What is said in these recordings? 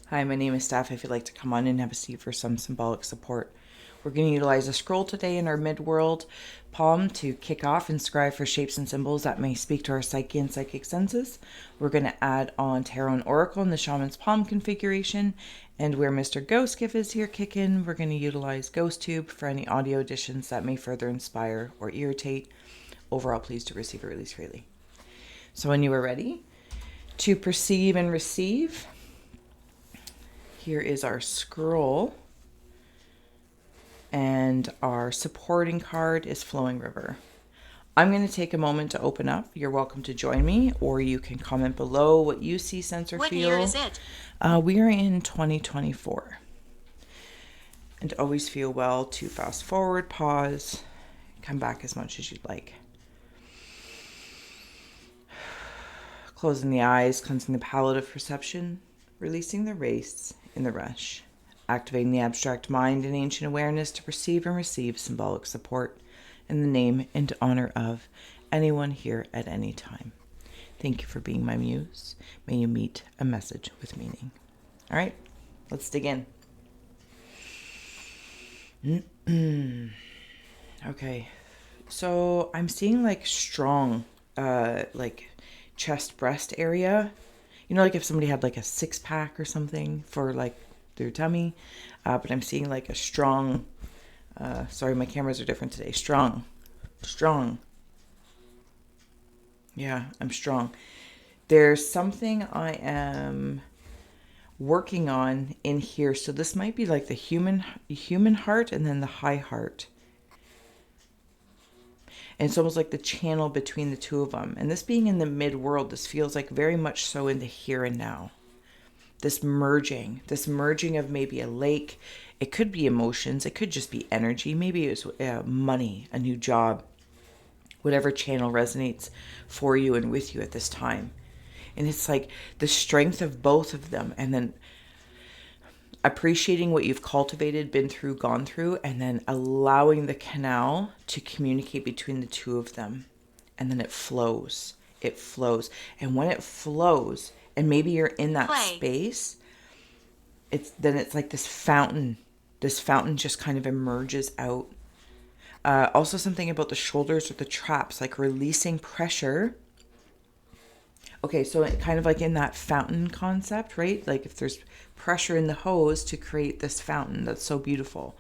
Hi, my name is Steph. If you'd like to come on and have a seat for some symbolic support. We're going to utilize a scroll today in our Midworld palm to kick off and scry for shapes and symbols that may speak to our psyche and psychic senses. We're going to add on Tarot and Oracle in the Shaman's palm configuration. And where Mr. Ghost Gift is here kicking, we're going to utilize Ghost Tube for any audio additions that may further inspire or irritate. Overall, please to receive or release freely. So when you are ready to perceive and receive, here is our scroll, and our supporting card is Flowing River. I'm going to take a moment to open up. You're welcome to join me, or you can comment below what you see, sense, or feel. What year is it? We are in 2024. And always feel well to fast forward, pause, come back as much as you'd like. Closing the eyes, cleansing the palette of perception, releasing the race in the rush, activating the abstract mind and ancient awareness to perceive and receive symbolic support in the name and honor of anyone here at any time. Thank you for being my muse. May you meet a message with meaning. All right, let's dig in. Okay, so I'm seeing like strong, like chest breast area. You know, like if somebody had like a 6-pack or something for like their tummy. But I'm seeing like a strong, sorry, my cameras are different today. Strong. Yeah, I'm strong. There's something I am working on in here. So this might be like the human heart and then the high heart. And it's almost like the channel between the two of them. And this being in the mid-world, this feels like very much so in the here and now. This merging of maybe a lake. It could be emotions. It could just be energy. Maybe it was money, a new job, whatever channel resonates for you and with you at this time. And it's like the strength of both of them. And then appreciating what you've cultivated, been through, gone through, and then allowing the canal to communicate between the two of them. And then it flows. And when it flows, and maybe you're in that space, it's like this fountain. This fountain just kind of emerges out. Also something about the shoulders or the traps, like releasing pressure. Okay, so kind of like in that fountain concept, right? Like if there's pressure in the hose to create this fountain, that's so beautiful.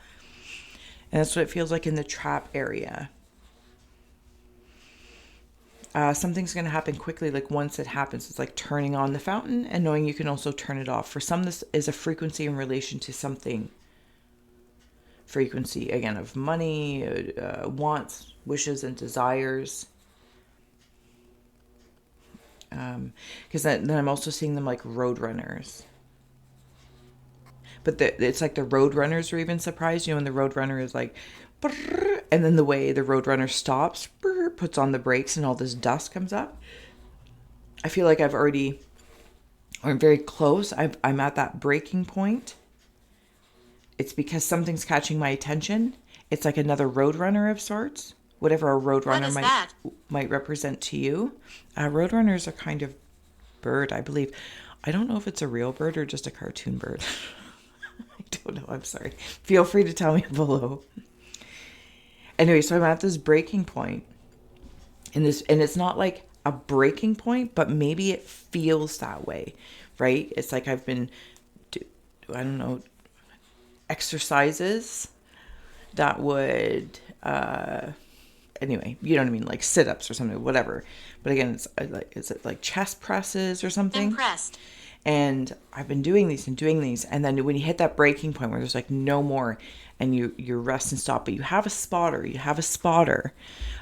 And that's what it feels like in the trap area. Something's going to happen quickly. Like once it happens, it's like turning on the fountain and knowing you can also turn it off. For some, this is a frequency in relation to something. Frequency, again, of money, wants, wishes, and desires. Because then I'm also seeing them like road runners. But it's like the road runners are even surprised, you know, when the road runner is like, and then the way the road runner stops, puts on the brakes, and all this dust comes up. I feel like I'm very close. I'm at that breaking point. It's because something's catching my attention. It's like another road runner of sorts. Whatever a roadrunner might represent to you. Roadrunners are kind of bird, I believe. I don't know if it's a real bird or just a cartoon bird. I don't know. I'm sorry. Feel free to tell me below. Anyway, so I'm at this breaking point. And it's not like a breaking point, but maybe it feels that way, right? It's like I've been, I don't know, exercises that would anyway, you know what I mean, like sit-ups or something, whatever. But again, it's like, is it like chest presses or something? Impressed. And I've been doing these, and then when you hit that breaking point where there's like no more, and you rest and stop, but you have a spotter.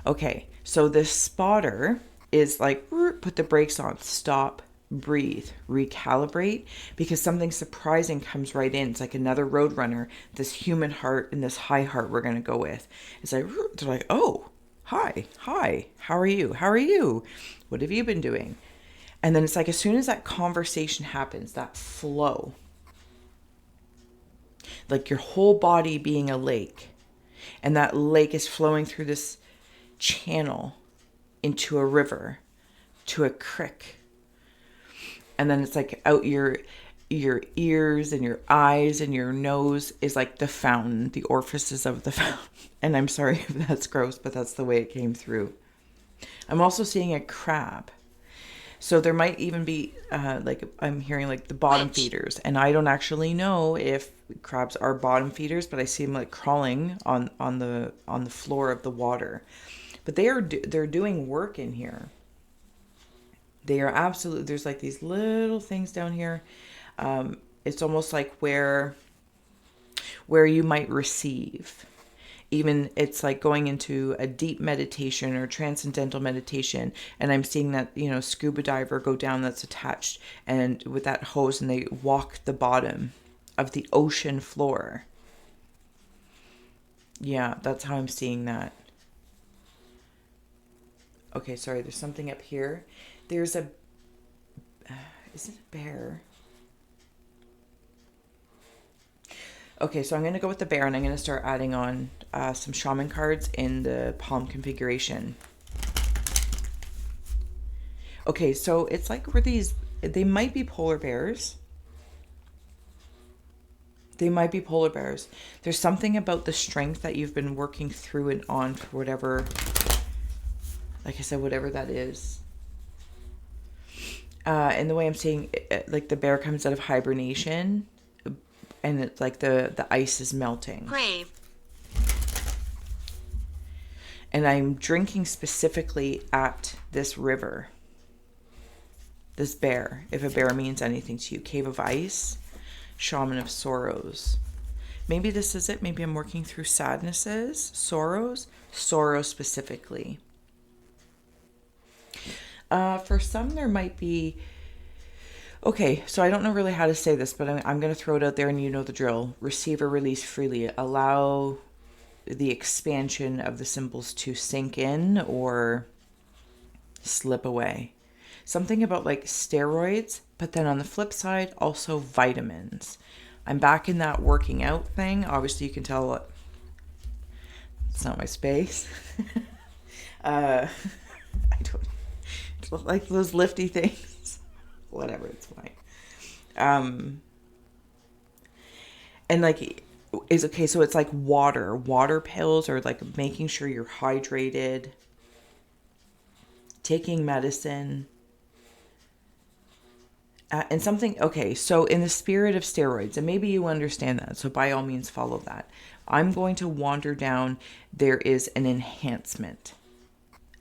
Okay, so this spotter is like, put the brakes on, stop, breathe, recalibrate, because something surprising comes right in. It's like another road runner, this human heart and this high heart we're going to go with. It's like, they're like, oh, hi, how are you? What have you been doing? And then it's like, as soon as that conversation happens, that flow, like your whole body being a lake, and that lake is flowing through this channel into a river, to a creek. And then it's like out your ears and your eyes and your nose is like the fountain, the orifices of the fountain. And I'm sorry if that's gross, but that's the way it came through. I'm also seeing a crab. So there might even be, like, I'm hearing like the bottom feeders. And I don't actually know if crabs are bottom feeders, but I see them like crawling on the floor of the water. But they're doing work in here. They are absolutely, there's like these little things down here. It's almost like where you might receive. Even it's like going into a deep meditation or transcendental meditation. And I'm seeing that, scuba diver go down that's attached and with that hose, and they walk the bottom of the ocean floor. Yeah, that's how I'm seeing that. Okay, sorry, there's something up here. There's a, is it a bear? Okay, so I'm going to go with the bear, and I'm going to start adding on some shaman cards in the palm configuration. Okay, so it's like they might be polar bears. They might be polar bears. There's something about the strength that you've been working through and on for whatever, like I said, whatever that is. And the way I'm seeing it, like the bear comes out of hibernation, and it's like the ice is melting. Grave. And I'm drinking specifically at this river. This bear, if a bear means anything to you. Cave of Ice, Shaman of Sorrows. Maybe this is it. Maybe I'm working through sadnesses, sorrows specifically. For some, there might be... Okay, so I don't know really how to say this, but I'm going to throw it out there, and you know the drill. Receive or release freely. Allow the expansion of the symbols to sink in or slip away. Something about like steroids, but then on the flip side, also vitamins. I'm back in that working out thing. Obviously, you can tell it's not my space. I don't like those lifty things. Whatever, it's fine. And like, is okay. So it's like water pills, or like making sure you're hydrated, taking medicine, and something. Okay, so in the spirit of steroids, and maybe you understand that, so by all means follow that. I'm going to wander down. There is an enhancement,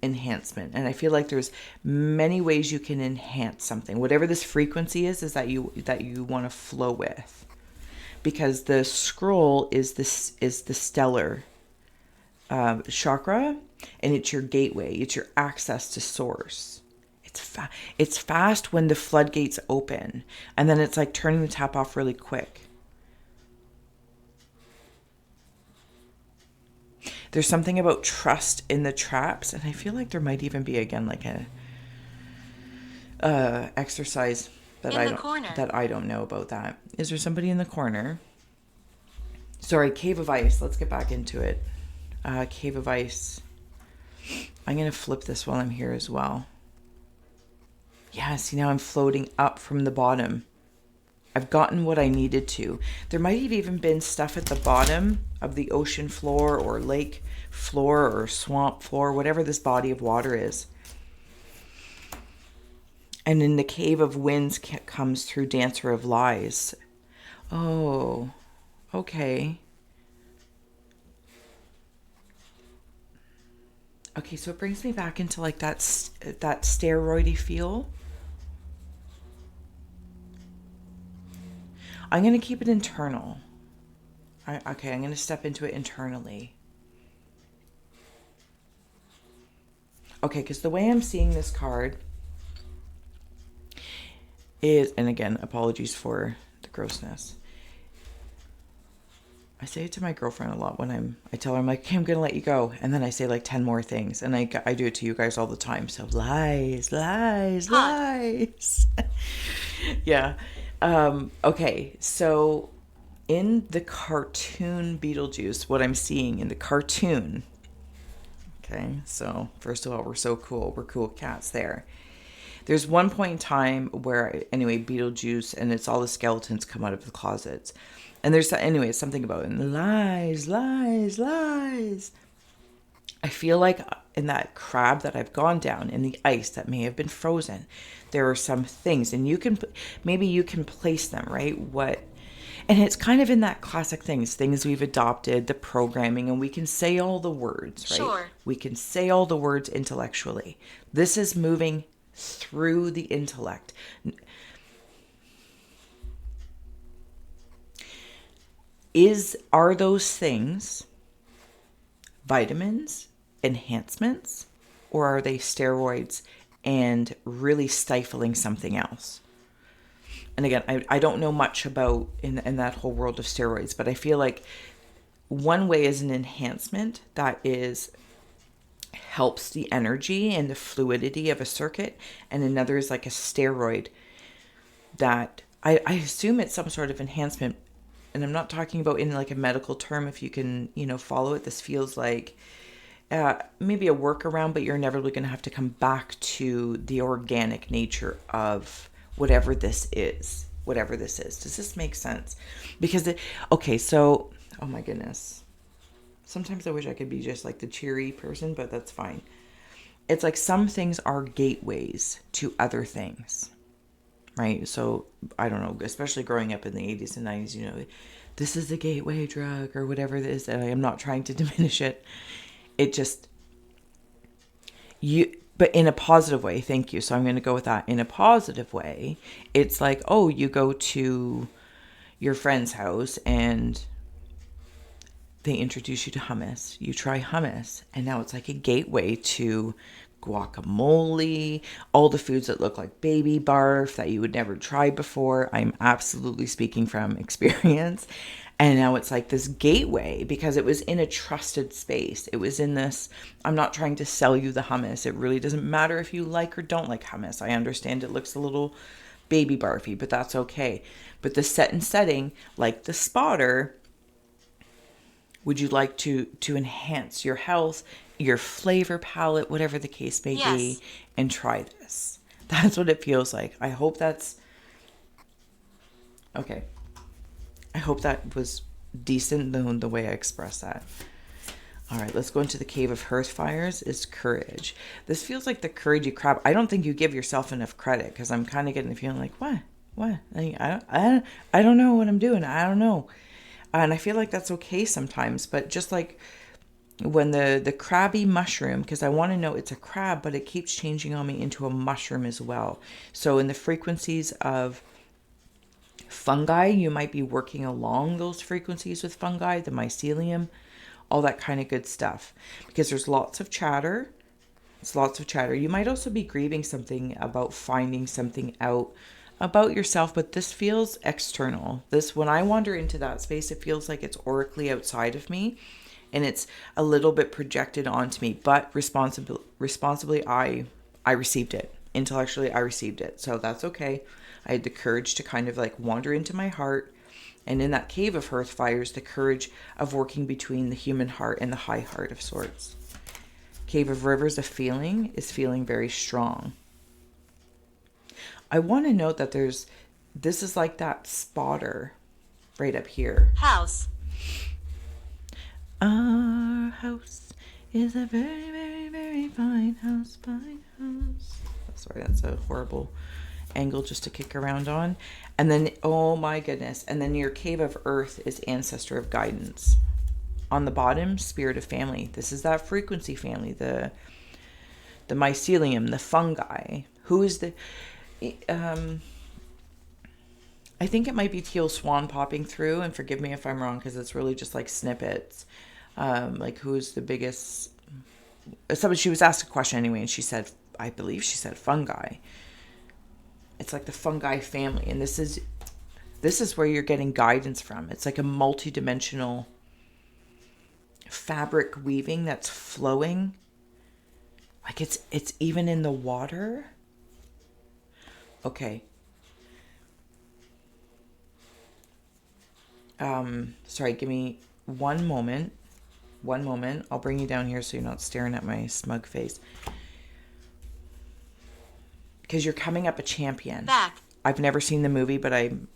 and I feel like there's many ways you can enhance something. Whatever this frequency is that you want to flow with, because the scroll is the stellar chakra, and it's your gateway. It's your access to source. It's fast when the floodgates open, and then it's like turning the tap off really quick. There's something about trust in the traps, and I feel like there might even be, again, like a exercise that I don't know about that. Is there somebody in the corner? Sorry, Cave of Ice. Let's get back into it. Cave of Ice. I'm going to flip this while I'm here as well. Yeah, see, now I'm floating up from the bottom. I've gotten what I needed to. There might have even been stuff at the bottom of the ocean floor or lake floor or swamp floor, whatever this body of water is. And in the Cave of Winds comes through Dancer of Lies. Oh, okay. Okay, so it brings me back into like that steroidy feel. I'm going to keep it internal. Okay, I'm going to step into it internally. Okay, because the way I'm seeing this card is, and again, apologies for the grossness. I say it to my girlfriend a lot when I tell her, I'm like, okay, I'm going to let you go. And then I say like 10 more things. And I do it to you guys all the time. So lies. Yeah. Okay, so in the cartoon Beetlejuice, what I'm seeing in the cartoon, okay, so first of all, we're so cool. We're cool cats there. There's one point in time where, anyway, Beetlejuice and it's all the skeletons come out of the closets. And there's, anyway, something about it. Lies, lies, lies. I feel like in that crab that I've gone down in the ice that may have been frozen, there are some things, and maybe you can place them, right? And it's kind of in that classic things we've adopted, the programming, and we can say all the words, right? Sure. We can say all the words intellectually. This is moving through the intellect. Are those things vitamins, enhancements, or are they steroids and really stifling something else? And again, I don't know much about in that whole world of steroids, but I feel like one way is an enhancement that helps the energy and the fluidity of a circuit, and another is like a steroid that I assume it's some sort of enhancement. And I'm not talking about in like a medical term, if you can, follow it. This feels like maybe a workaround, but you're never really going to have to come back to the organic nature of whatever this is. Does this make sense? Because so, oh my goodness. Sometimes I wish I could be just like the cheery person, but that's fine. It's like some things are gateways to other things, right? So I don't know, especially growing up in the 80s and 90s, this is the gateway drug or whatever it is. And I am not trying to diminish it. It just, but in a positive way, thank you. So I'm going to go with that. In a positive way, it's like, oh, you go to your friend's house and they introduce you to hummus. You try hummus, and now it's like a gateway to guacamole, all the foods that look like baby barf that you would never try before. I'm absolutely speaking from experience. And now it's like this gateway because it was in a trusted space. It was in this, I'm not trying to sell you the hummus. It really doesn't matter if you like or don't like hummus. I understand it looks a little baby barfy, but that's okay. But the set and setting, like the spotter, would you like to enhance your health, your flavor palette, whatever the case may be, and try this? That's what it feels like. I hope that's okay. I hope that was decent, the way I expressed that. All right, let's go into the Cave of Hearth Fires. Is courage. This feels like the couragey crab. I don't think you give yourself enough credit, because I'm kind of getting the feeling like, what? I don't know what I'm doing. I don't know. And I feel like that's okay sometimes, but just like when the crabby mushroom, because I want to know it's a crab, but it keeps changing on me into a mushroom as well. So in the frequencies of fungi, you might be working along those frequencies with fungi, the mycelium, all that kind of good stuff, because there's lots of chatter. It's lots of chatter. You might also be grieving something about finding something out about yourself, but this feels external. When I wander into that space, it feels like it's oracally outside of me, and it's a little bit projected onto me, but responsibly, I received it. Intellectually, I received it. So that's okay. I had the courage to kind of like wander into my heart. And in that Cave of Hearth Fires, the courage of working between the human heart and the high heart of sorts. Cave of Rivers, is feeling very strong. I want to note that this is like that spotter right up here. House. Our house is a very, very, very fine house. Sorry, that's a horrible angle just to kick around on. And then, oh my goodness. And then your Cave of Earth is Ancestor of Guidance. On the bottom, Spirit of Family. This is that frequency family, the mycelium, the fungi. Who is the... I think it might be Teal Swan popping through, and forgive me if I'm wrong, because it's really just like snippets. Like who's the biggest... She was asked a question anyway, and I believe she said fungi. It's like the fungi family, and this is where you're getting guidance from. It's like a multi-dimensional fabric weaving that's flowing. Like it's even in the water. Okay. Sorry, give me one moment. I'll bring you down here so you're not staring at my smug face. because you're coming up a champion. Back. I've never seen the movie, but I'm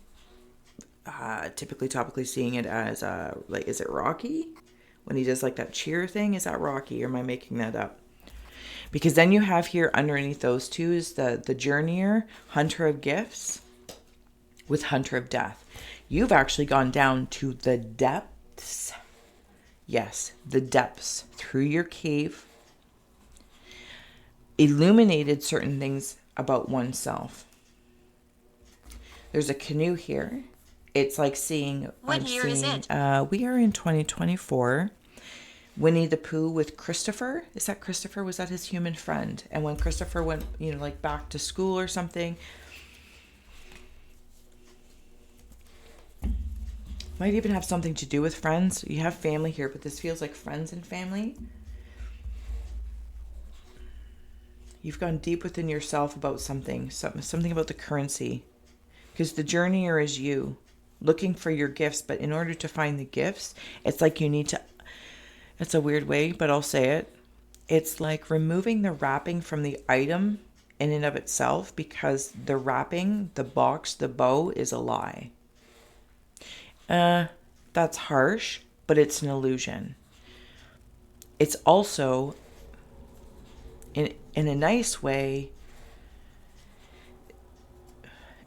typically topically seeing it as like, is it Rocky when he does like that cheer thing? Is that Rocky, or am I making that up? Because then you have here underneath those two is the journeyer, hunter of gifts, with hunter of death. You've actually gone down to the depths. Yes, the depths, through your cave, illuminated certain things about oneself. There's a canoe here. It's like seeing... What year is it? We are in 2024. Winnie the Pooh with Christopher. Is that Christopher? Was that his human friend? And when Christopher went, like back to school or something... Might even have something to do with friends. You have family here, but this feels like friends and family. You've gone deep within yourself about something about the currency. Because the journeyer is you, looking for your gifts. But in order to find the gifts, it's like you need to... It's a weird way, but I'll say it. It's like removing the wrapping from the item in and of itself, because the wrapping, the box, the bow is a lie. That's harsh, but it's an illusion. It's also, in a nice way,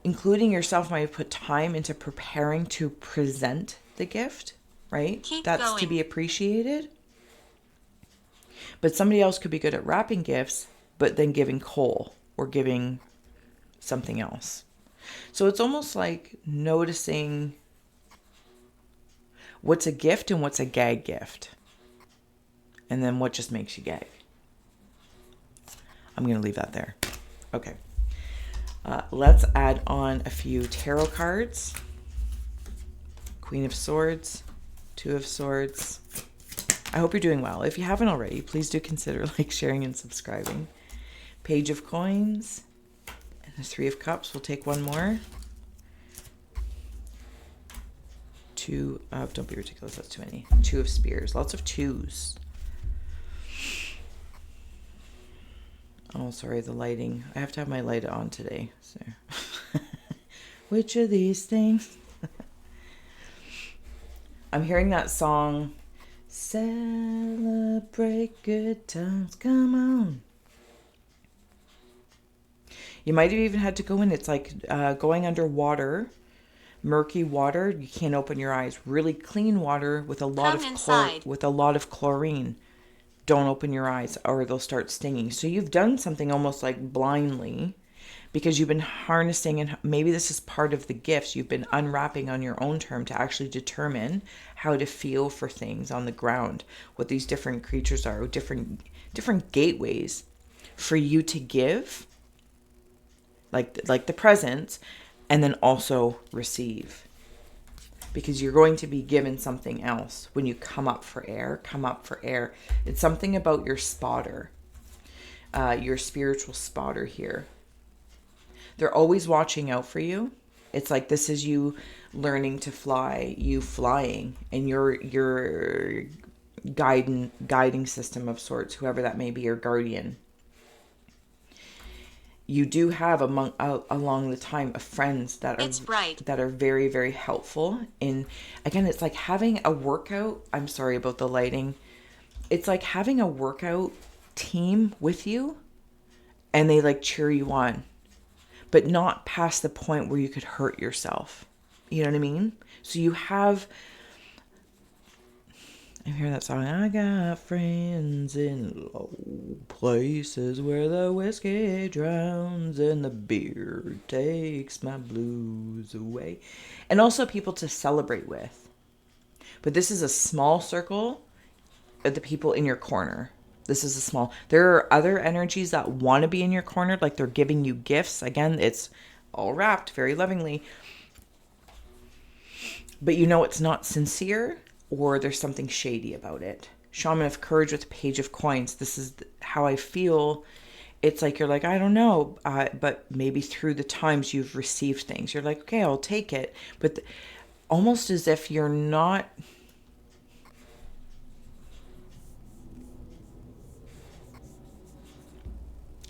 including yourself might have put time into preparing to present the gift, right? That's going to be appreciated. But somebody else could be good at wrapping gifts, but then giving coal or giving something else. So it's almost like noticing what's a gift and what's a gag gift. And then what just makes you gag. I'm going to leave that there. Okay. Let's add on a few tarot cards. Queen of Swords, Two of Swords. I hope you're doing well. If you haven't already, please do consider sharing and subscribing. Page of Coins and the Three of Cups. We'll take one more. Two of, don't be ridiculous, that's too many. Two of Spears, lots of twos. Oh, sorry, the lighting. I have to have my light on today. So. Which of these things? I'm hearing that song, Celebrate Good Times, Come On. You might have even had to go in. It's like going underwater, murky water. You can't open your eyes. Really clean water with a lot of chlorine. Don't open your eyes or they'll start stinging. So you've done something almost like blindly, because you've been harnessing, and maybe this is part of the gifts. You've been unwrapping on your own term to actually determine how to feel for things on the ground, what these different creatures are, different gateways for you to give, like the presents, and then also receive. Because you're going to be given something else when you come up for air. It's something about your spotter, your spiritual spotter here. They're always watching out for you. It's like this is you learning to fly, you flying, and your guiding system of sorts, whoever that may be, your guardian. You do have along the time of friends that are very, very helpful. In, again, it's like having a workout. I'm sorry about the lighting. It's like having a workout team with you, and they cheer you on, but not past the point where you could hurt yourself. You know what I mean? So you have, I hear that song, I got friends in low places where the whiskey drowns and the beer takes my blues away. And also people to celebrate with. But this is a small circle of the people in your corner. There are other energies that want to be in your corner, like they're giving you gifts. Again, it's all wrapped very lovingly. But it's not sincere, or there's something shady about it. Shaman of Courage with Page of Coins. This is how I feel. It's like you're I don't know, but maybe through the times you've received things, you're like, okay, I'll take it. But almost as if you're not...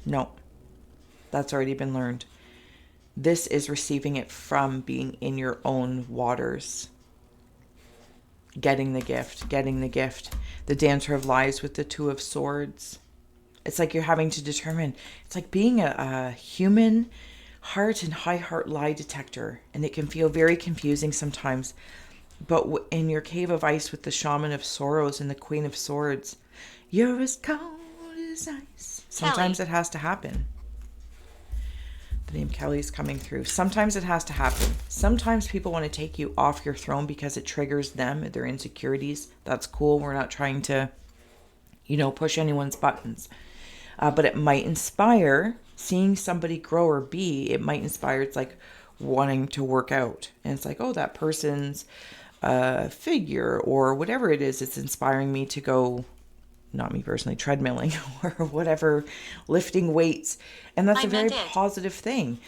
No. That's already been learned. This is receiving it from being in your own waters. Getting the gift, getting the gift. The Dancer of Lies with the Two of Swords. It's like you're having to determine. It's like being a human heart and high heart lie detector. And it can feel very confusing sometimes. But in your cave of ice with the Shaman of Sorrows and the Queen of Swords, you're as cold as ice. Sometimes it has to happen. The name Kelly's coming through. Sometimes it has to happen. Sometimes people want to take you off your throne because it triggers them, their insecurities. That's cool. We're not trying to, push anyone's buttons. But it might inspire seeing somebody grow or be. It might inspire, it's like wanting to work out. And it's like, oh, that person's figure or whatever it is. It's inspiring me to go, not me personally, treadmilling or whatever, lifting weights. And that's a very positive thing.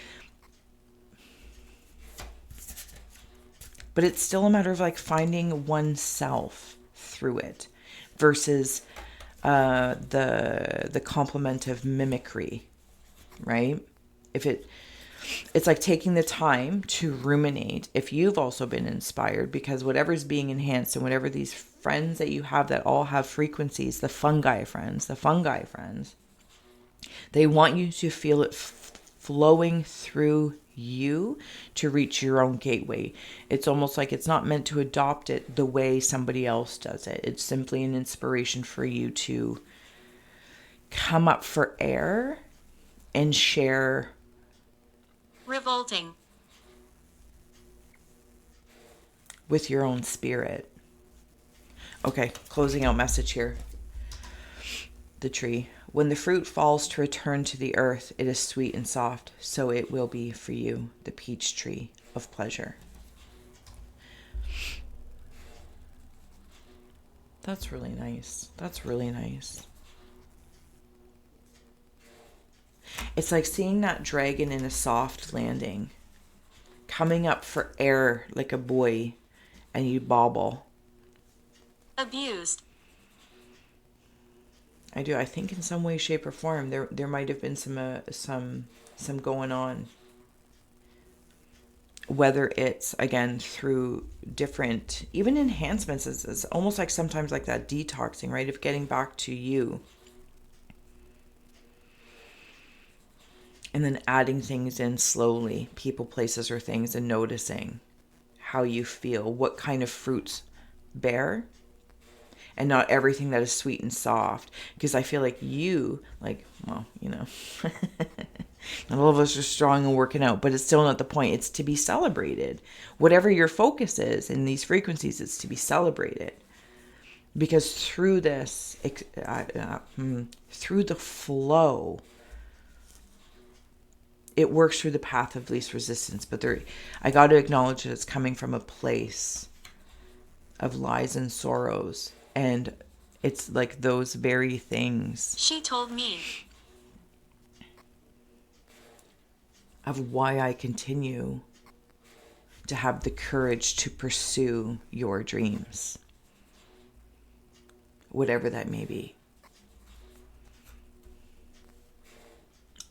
But it's still a matter of like finding oneself through it versus the complement of mimicry, right? It's like taking the time to ruminate if you've also been inspired, because whatever's being enhanced and whatever these friends that you have that all have frequencies, the fungi friends, they want you to feel it flowing through you to reach your own gateway. It's almost like it's not meant to adopt it the way somebody else does it. It's simply an inspiration for you to come up for air and share. Revolting. With your own spirit. Okay, closing out message here. The tree. When the fruit falls to return to the earth, it is sweet and soft, so it will be for you, the peach tree of pleasure. That's really nice. That's really nice. It's like seeing that dragon in a soft landing, coming up for air like a buoy, and you bobble. Abused. I do. I think in some way, shape, or form, there might have been some going on. Whether it's, again, through different, even enhancements, it's almost like sometimes like that detoxing, right? Of getting back to you. And then adding things in slowly, people, places, or things, and noticing how you feel, what kind of fruits bear. And not everything that is sweet and soft. Because I feel like not all of us are strong and working out, but it's still not the point. It's to be celebrated. Whatever your focus is in these frequencies, it's to be celebrated. Because through this, through the flow, it works through the path of least resistance. But I got to acknowledge that it's coming from a place of lies and sorrows. And it's like those very things. She told me. Of why I continue to have the courage to pursue your dreams. Whatever that may be.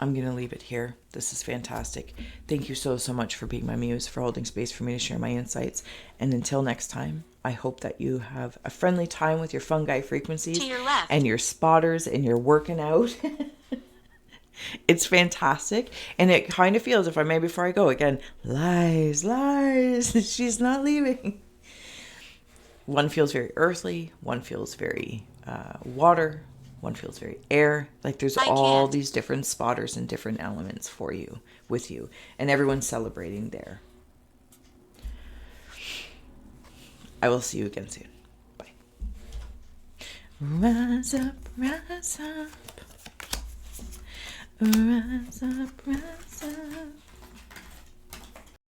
I'm going to leave it here. This is fantastic. Thank you so much for being my muse, for holding space for me to share my insights. And until next time, I hope that you have a friendly time with your fungi frequencies. To your left. And your spotters and your working out. It's fantastic. And it kind of feels, if I may before I go again, lies. She's not leaving. One feels very earthly. One feels very water. One feels very air. Like there's all these different spotters and different elements for you, with you. And everyone's celebrating there. I will see you again soon. Bye. Rise up, rise up. Rise up, rise up.